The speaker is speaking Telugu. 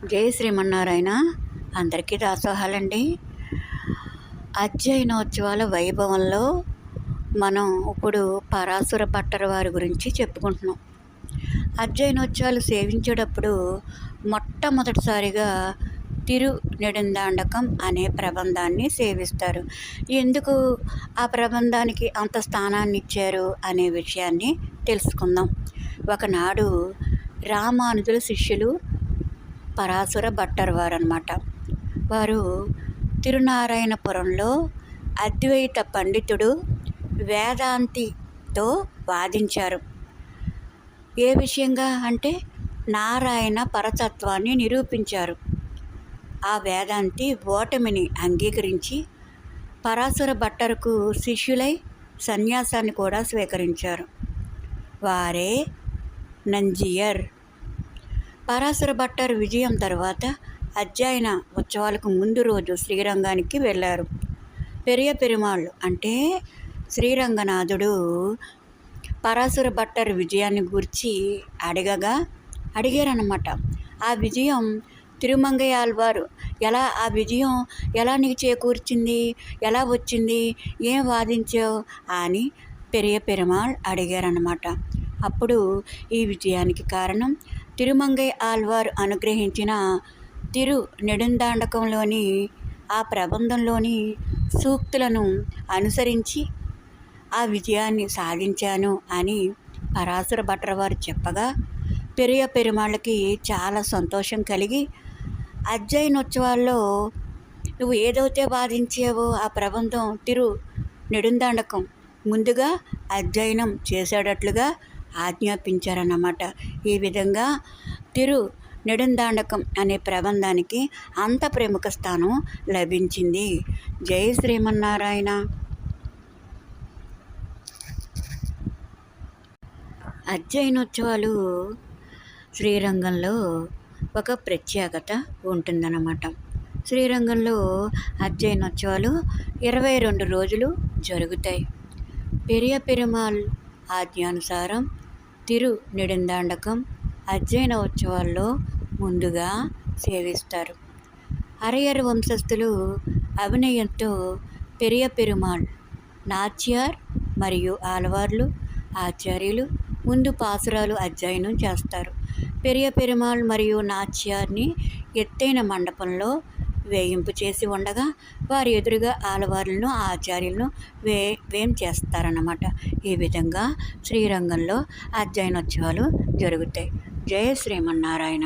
జై శ్రీమన్నారాయణ. అందరికీ దాసోహాలండి. అధ్యయనోత్సవాల వైభవంలో మనం ఇప్పుడు పరాశుర భట్టర్ వారి గురించి చెప్పుకుంటున్నాం. అధ్యయనోత్సవాలు సేవించేటప్పుడు మొట్టమొదటిసారిగా తిరు నెడుందాండకం అనే ప్రబంధాన్ని సేవిస్తారు. ఎందుకు ఆ ప్రబంధానికి అంత స్థానాన్ని ఇచ్చారు అనే విషయాన్ని తెలుసుకుందాం. ఒకనాడు రామానుజుల శిష్యులు పరాశుర భట్టర్ వారు అన్నమాట. వారు తిరునారాయణపురంలో అద్వైత పండితుడు వేదాంతితో వాదించారు. ఏ విషయంగా అంటే నారాయణ పరతత్వాన్ని నిరూపించారు. ఆ వేదాంతి ఓటమిని అంగీకరించి పరాశుర భట్టరుకు శిష్యులై సన్యాసాన్ని కూడా స్వీకరించారు. వారే నంజియర్. పరాశుర భట్టర్ విజయం తర్వాత అధ్యయన ఉత్సవాలకు ముందు రోజు శ్రీరంగానికి వెళ్ళారు. పెరియ పెరుమాళ్ అంటే శ్రీరంగనాథుడు పరాశుర భట్టర్ విజయాన్ని గురించి అడిగారన్నమాట. ఆ విజయం తిరుమంగయాల్వారు ఆ విజయం ఎలా నీకు చేకూర్చింది, ఎలా వచ్చింది, ఏం వాదించావు అని పెరియ పెరుమాళ్ అడిగారన్నమాట. అప్పుడు ఈ విజయానికి కారణం తిరుమంగై ఆల్వారు అనుగ్రహించిన తిరు నెడుందాండకంలోని ఆ ప్రబంధంలోని సూక్తులను అనుసరించి ఆ విజయాన్ని సాధించాను అని పరాశుర భట్టర్ వారు చెప్పగా పెరియ పెరుమాళ్ళకి చాలా సంతోషం కలిగి అధ్యయనోత్సవాల్లో నువ్వు ఏదైతే వాదించావో ఆ ప్రబంధం తిరు నెడుందాండకం ముందుగా అధ్యయనం చేసేటట్లుగా ఆజ్ఞాపించారన్నమాట. ఈ విధంగా తిరు నెడుందాండకం అనే ప్రబంధానికి అంత ప్రముఖ స్థానం లభించింది. జై శ్రీమన్నారాయణ. అధ్యయనోత్సవాలు శ్రీరంగంలో ఒక ప్రత్యేకత ఉంటుందన్నమాట. శ్రీరంగంలో అధ్యయనోత్సవాలు 22 రోజులు జరుగుతాయి. పెరియ పెరుమాళ్ ఆజ్ఞానుసారం తిరు నెడుందాండకం అధ్యయన ఉత్సవాల్లో ముందుగా సేవిస్తారు. అరయర్ వంశస్థులు అభినయంతో పెరియ పెరుమాళ్ నాచ్యార్ మరియు ఆలవార్లు ఆచార్యులు ముందు పాసురాలు అధ్యయనం చేస్తారు. పెరియ పెరుమాళ్ మరియు నాచ్యార్ని ఎత్తైన మండపంలో వేయింపు చేసి ఉండగా వారి ఎదురుగా ఆలవార్లను ఆచార్యులను వేం చేస్తారన్నమాట. ఈ విధంగా శ్రీరంగంలో అధ్యయనోత్సవాలు జరుగుతాయి. జయ శ్రీమన్నారాయణ.